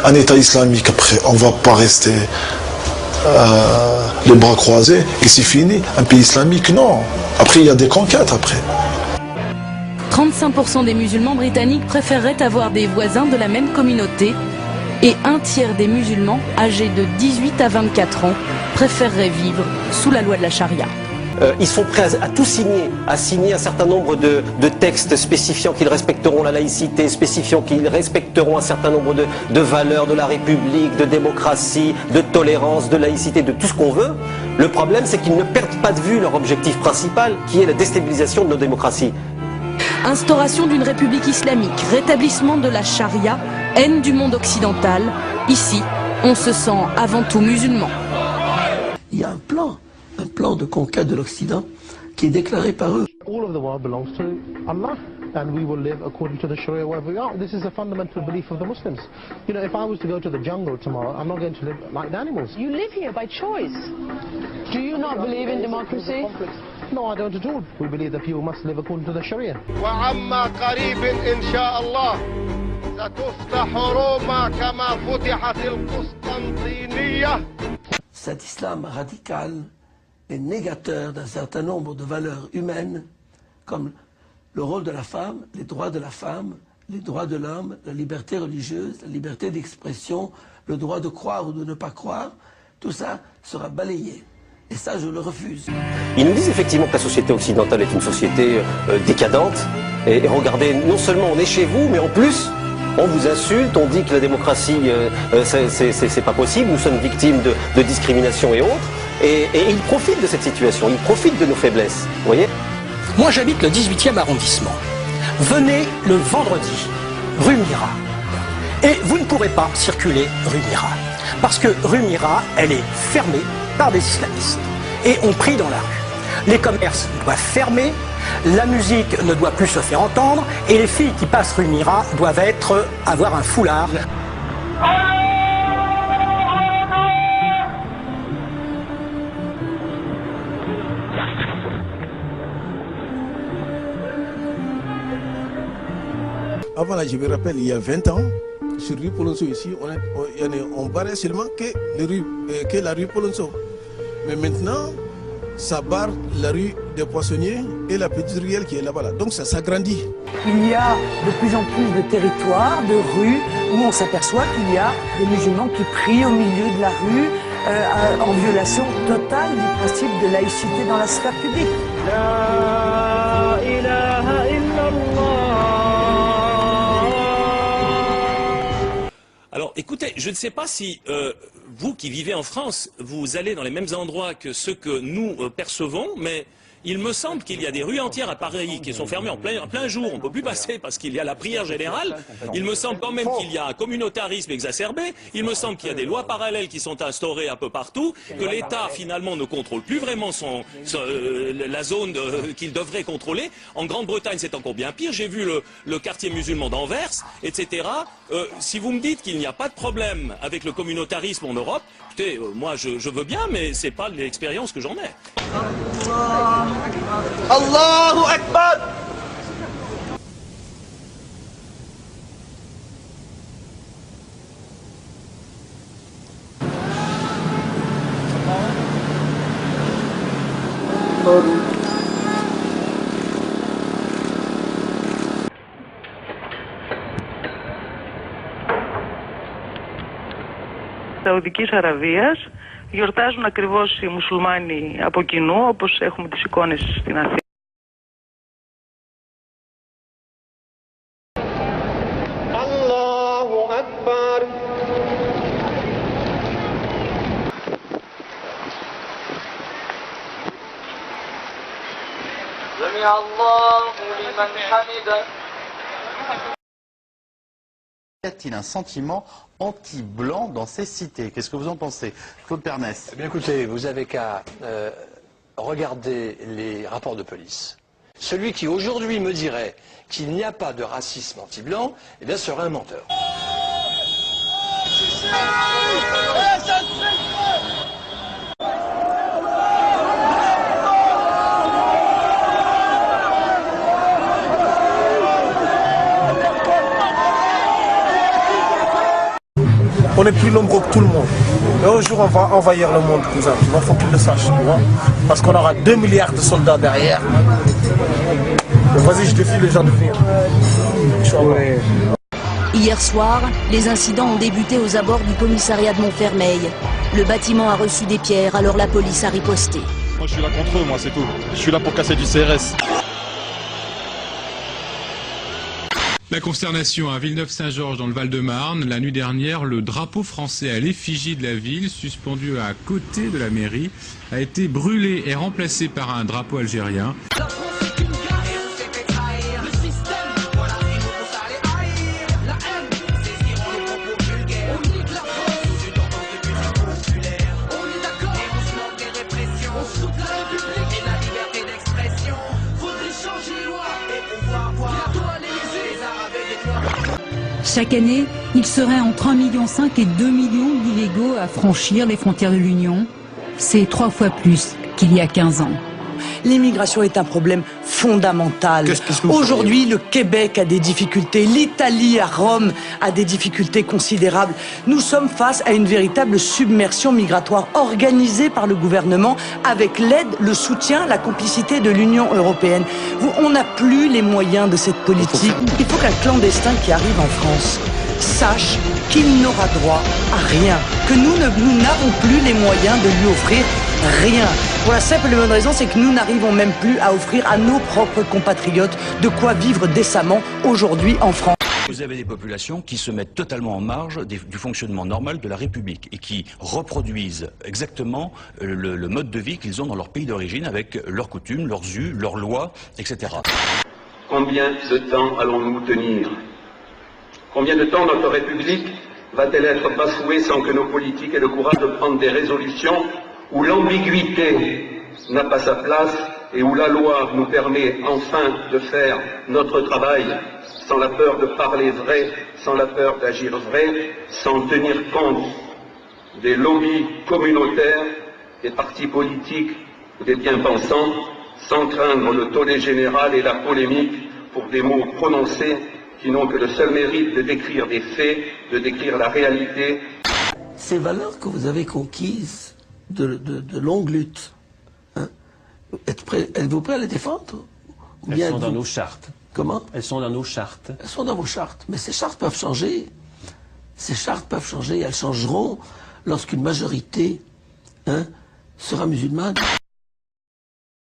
un État islamique après. On ne va pas rester les bras croisés et c'est fini. Un pays islamique, non. Après, il y a des conquêtes après. 35% des musulmans britanniques préféreraient avoir des voisins de la même communauté et un tiers des musulmans âgés de 18 à 24 ans préféreraient vivre sous la loi de la charia. Ils sont prêts à tout signer, à signer un certain nombre de textes spécifiant qu'ils respecteront la laïcité, spécifiant qu'ils respecteront un certain nombre de valeurs de la République, de démocratie, de tolérance, de laïcité, de tout ce qu'on veut. Le problème, c'est qu'ils ne perdent pas de vue leur objectif principal, qui est la déstabilisation de nos démocraties. Instauration d'une république islamique, rétablissement de la charia, haine du monde occidental. Ici, on se sent avant tout musulman. Il y a un plan de conquête de l'Occident qui est déclaré par eux. All of the world belongs to Allah, and we will live according to the Sharia wherever we are. This is a fundamental belief of the Muslims. You know, if I was to go to the jungle tomorrow, I'm not going to live like the animals. You live here by choice. Do you not believe in democracy? No, I don't at all. We believe that people must live according to the Sharia. وعما قريب إن شاء الله ستفتح روما كما فتحت القسطنطينية. Cet islam radical est négateur d'un certain nombre de valeurs humaines, comme le rôle de la femme, les droits de la femme, les droits de l'homme, la liberté religieuse, la liberté d'expression, le droit de croire ou de ne pas croire. Tout ça sera balayé. Et ça, je le refuse. Ils nous disent effectivement que la société occidentale est une société décadente. Et regardez, non seulement on est chez vous, mais en plus, on vous insulte, on dit que la démocratie, c'est pas possible, nous sommes victimes de discrimination et autres. Et ils profitent de cette situation, ils profitent de nos faiblesses, vous voyez. Moi j'habite le 18e arrondissement. Venez le vendredi, rue Mira. Et vous ne pourrez pas circuler rue Mira. Parce que rue Mira, elle est fermée par des islamistes. Et on prie dans la rue. Les commerces doivent fermer, la musique ne doit plus se faire entendre, et les filles qui passent rue Mira doivent avoir un foulard. Avant là, je me rappelle, il y a 20 ans, sur rue Polonceau ici, on barrait seulement que la rue Polonceau. Mais maintenant, ça barre la rue des Poissonniers et la petite ruelle qui est là-bas. Donc ça s'agrandit. Il y a de plus en plus de territoires, de rues, où on s'aperçoit qu'il y a des musulmans qui prient au milieu de la rue, en violation totale du principe de laïcité dans la sphère publique. La ilaha illallah. Alors, écoutez, je ne sais pas si vous qui vivez en France, vous allez dans les mêmes endroits que ceux que nous percevons, mais il me semble qu'il y a des rues entières à Paris qui sont fermées en plein jour. On ne peut plus passer parce qu'il y a la prière générale. Il me semble quand même qu'il y a un communautarisme exacerbé. Il me semble qu'il y a des lois parallèles qui sont instaurées un peu partout, que l'État finalement ne contrôle plus vraiment la zone qu'il devrait contrôler. En Grande-Bretagne, c'est encore bien pire. J'ai vu le quartier musulman d'Anvers, etc. Si vous me dites qu'il n'y a pas de problème avec le communautarisme en Europe, écoutez, moi je veux bien, mais c'est pas l'expérience que j'en ai. Allahu Akbar. Σαουδικής Αραβίας γιορτάζουν ακριβώς οι μουσουλμάνοι από κοινού, όπως έχουμε τις εικόνες στην Αθήνα. Allahu Akbar. Sami Allahu liman hamida. Y a-t-il un sentiment anti-blanc dans ces cités? Qu'est-ce que vous en pensez, Claude Pernès? Eh bien, écoutez, vous avez qu'à regarder les rapports de police. Celui qui aujourd'hui me dirait qu'il n'y a pas de racisme anti-blanc, eh bien, serait un menteur. on est plus nombreux que tout le monde. Et un jour, on va envahir le monde, cousin. Il faut qu'ils le sachent, tu vois. Parce qu'on aura 2 milliards de soldats derrière. Vas-y, je défie les gens de venir. Hier soir, les incidents ont débuté aux abords du commissariat de Montfermeil. Le bâtiment a reçu des pierres, alors la police a riposté. Moi je suis là contre eux, moi c'est tout. Je suis là pour casser du CRS. La consternation à Villeneuve-Saint-Georges dans le Val-de-Marne. La nuit dernière, le drapeau français à l'effigie de la ville, suspendu à côté de la mairie, a été brûlé et remplacé par un drapeau algérien. Chaque année, il serait entre 1,5 million et 2 millions d'illégaux à franchir les frontières de l'Union. C'est 3 fois plus qu'il y a 15 ans. L'immigration est un problème fondamental. Aujourd'hui, le Québec a des difficultés, l'Italie à Rome a des difficultés considérables. Nous sommes face à une véritable submersion migratoire organisée par le gouvernement avec l'aide, le soutien, la complicité de l'Union européenne. On n'a plus les moyens de cette politique. Il faut qu'un clandestin qui arrive en France sache qu'il n'aura droit à rien, que nous n'avons plus les moyens de lui offrir rien. Pour la simple et bonne raison, c'est que nous n'arrivons même plus à offrir à nos propres compatriotes de quoi vivre décemment aujourd'hui en France. Vous avez des populations qui se mettent totalement en marge du fonctionnement normal de la République et qui reproduisent exactement le mode de vie qu'ils ont dans leur pays d'origine avec leurs coutumes, leurs us, leurs lois, etc. Combien de temps allons-nous tenir? Combien de temps notre République va-t-elle être bafouée sans que nos politiques aient le courage de prendre des résolutions où l'ambiguïté n'a pas sa place et où la loi nous permet enfin de faire notre travail sans la peur de parler vrai, sans la peur d'agir vrai, sans tenir compte des lobbies communautaires, des partis politiques ou des bien-pensants, sans craindre le tollé général et la polémique pour des mots prononcés qui n'ont que le seul mérite de décrire des faits, de décrire la réalité. Ces valeurs que vous avez conquises de longue lutte, hein, êtes-vous prêt à les défendre? Elles sont dans nos chartes. Comment? Elles sont dans nos chartes. Elles sont dans vos chartes. Mais ces chartes peuvent changer. Ces chartes peuvent changer. Elles changeront lorsqu'une majorité sera musulmane.